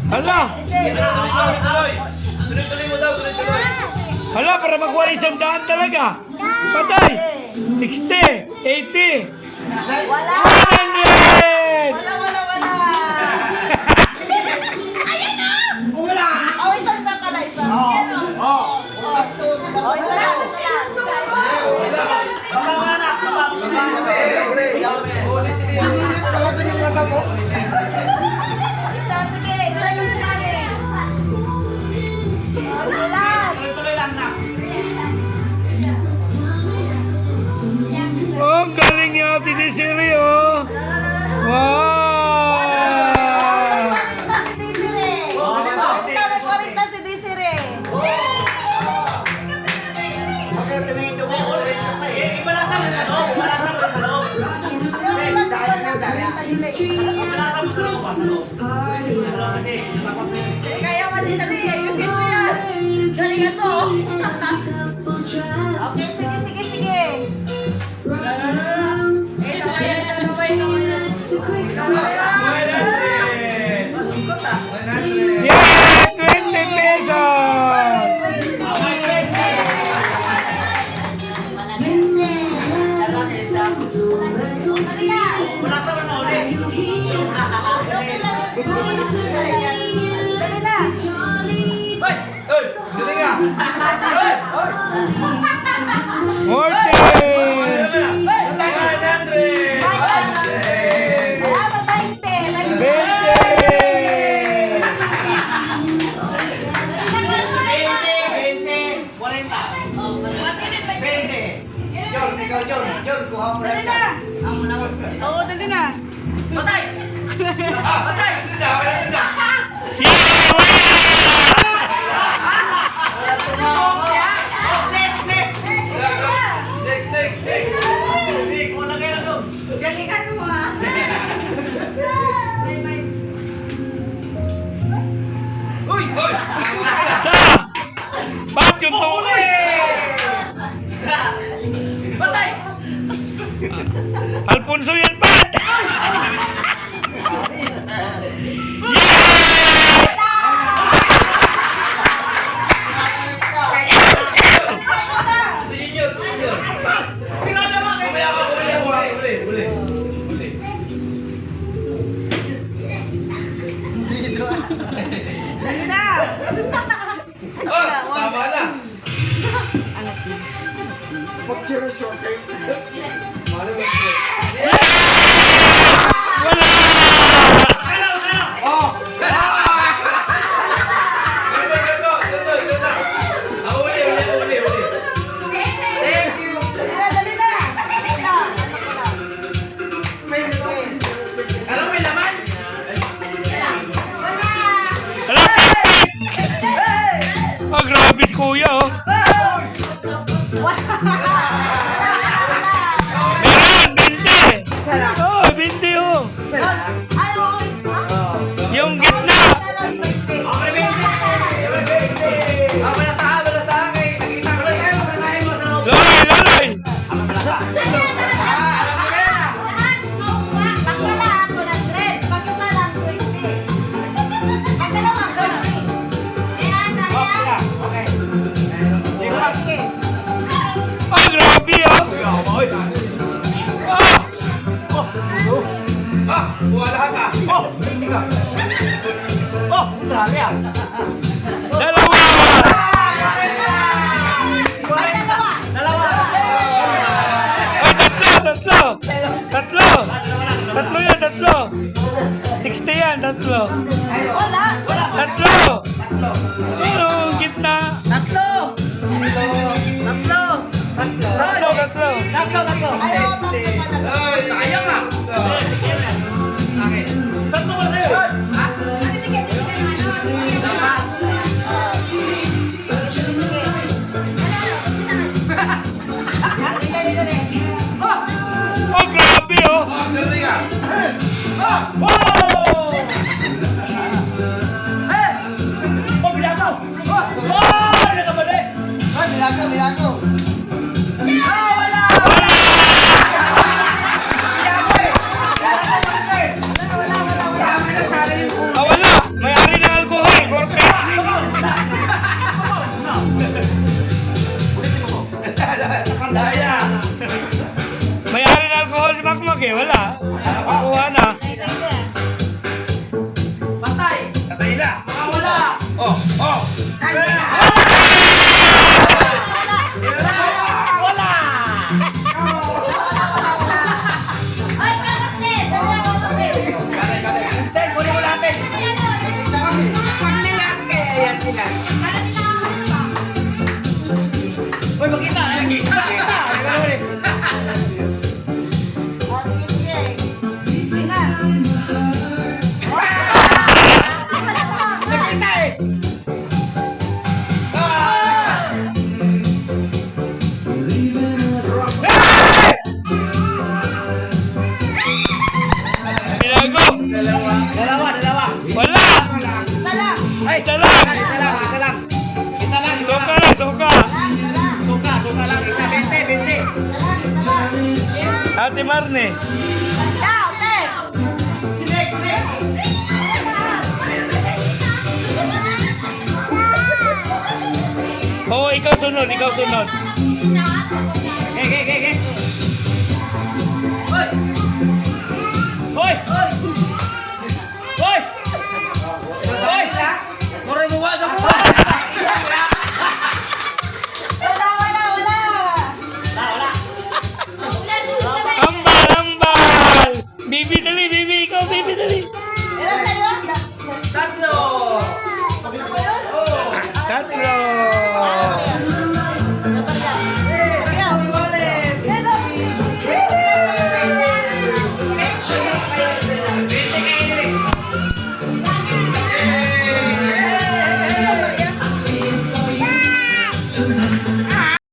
Hala! Tuloy mo daw, tuloy. Hala, para makuha 100 talaga. Patay! 60, 80, Wala! 100! Wala! Ayan na! Wala! Oh, ito isa pala, isa. Oh, isa lang. Isa, sige. Isa na sila rin. Tuloy lang na. Oh, ang galing niya, Titi Siri, oh! Wow! May 40 si Desiree. Okay, tumingin ko. Ibalasa mo sa loob. Ibalasa mo sa loob. Ibalasa mo sa loob. Kaya mo din sa ayusin mo yan. Galingan mo. Okay, sige. Yeah! 20 pesos! Ibalasa mo na ulit. Dali na. Dali nga. 40! 100! Wala ba 20? 20! John, kuha mo Dali lang. na. Oo, dali na. Patay! Patay! Next. Wala kayo lang. Galingan mo ah. Uy! Sa! Ba't yung tuloy? Patay! Alfonso yan, Pat! Dali na. Tama na. Uli. Dali na. Alam mo yung laman? Oh, grabe si kuya, oh. Meron, 20. Oh, 20, oh. Yung gitna. Wala sa akin. Nakita ko lang. Laloy. Oh, grabe, oh. Oh, Buha lahat ah. dalawa. Oh, tatlo yan, tatlo. 60 yan, tatlo. Tatlo. Yung gitna. Tatlo. Sayang ah. Tatlo ba kayo? Oh, grabe, oh. Galing ah. Bilagaw! Ah, wala. May-ari ng Daya. May-ari na alcohol si Makmak eh. Wala. Makuha na. Patay. Tatay na. Wala. Oh, oh. Ay, kakapit. Dalawa kakapit. Kate, kate. Ten, kunin mo natin. Pag nilang kaya yan sila. Uy, makita. Nakita. Oh, sige, sige. Ingat. Nakita eh. Binago. Dalawa. Wala. Isa lang. Ay, Isa lang. Isa lang. Isa lang. Soka lang, soka. Suka lang. Isa, 20. Isa lang. Ate Marne. Down, ten. Oo, ikaw sunod.